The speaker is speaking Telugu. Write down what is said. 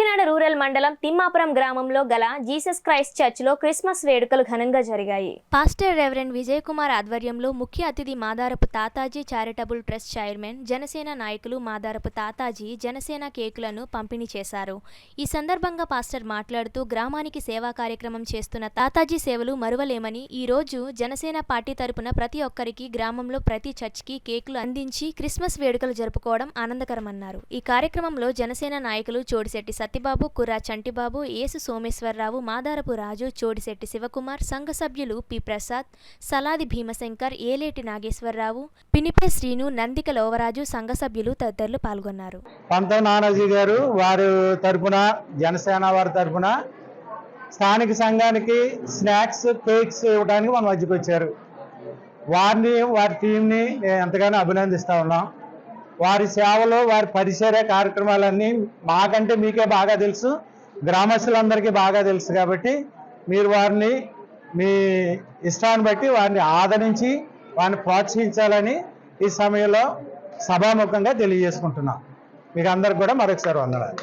కాకినాడ రూరల్ మండలం తిమ్మాపురం గ్రామంలో గల జీసస్ క్రైస్ట్ చర్చిలో క్రిస్మస్ వేడుకలు ఘనంగా జరిగాయి. పాస్టర్ రెవరెండ్ విజయ్ కుమార్ ఆధ్వర్యంలో ముఖ్య అతిథి Madarapu Tataji charitable trust chairman, Janasena నాయకులు మాదారపు తాతాజీ జనసేన కేకులను పంపిణీ చేశారు. ఈ సందర్భంగా పాస్టర్ మాట్లాడుతూ గ్రామానికి సేవా కార్యక్రమం చేస్తున్న తాతాజీ సేవలు మరువలేమని, ఈ రోజు జనసేన పార్టీ తరపున ప్రతి ఒక్కరికి గ్రామంలో ప్రతి చర్చ్కి కేకులు అందించి క్రిస్మస్ వేడుకలు జరుపుకోవడం ఆనందకరమన్నారు. ఈ కార్యక్రమంలో జనసేన నాయకులు చోడిశెట్టి సత్యబాబు, కుర్రా చంటిబాబు, యేసు సోమేశ్వరరావు, మాదారపు రాజు, చోడిశెట్టి శివకుమార్, సంఘ సభ్యులు పి ప్రసాద్, సలాది భీమశంకర్, ఏలేటి నాగేశ్వరరావు, పినిపే శ్రీను, నందిక లోవరాజు, సంఘ సభ్యులు తదితరులు పాల్గొన్నారు. పంత నానాజీ గారు వారి తరపున, జనసేన వారి తరపున స్థానిక సంఘానికి స్నాక్స్, కేక్స్ ఇవ్వడానికి మన మధ్యకి వచ్చారు. వారిని, వారి టీంని నేను ఎంతగానో అభినందిస్తా ఉన్నాం. వారి సేవలో, వారి పరిచర్య కార్యక్రమాలన్నీ మాకంటే మీకే బాగా తెలుసు, గ్రామస్తులందరికీ బాగా తెలుసు. కాబట్టి మీరు వారిని మీ ఇష్టాన్ని బట్టి వారిని ఆదరించి వారిని ప్రోత్సహించాలని ఈ సమయంలో సభాముఖంగా తెలియజేసుకుంటున్నాం. మీకు అందరికి కూడా మరొకసారి వందనాలు.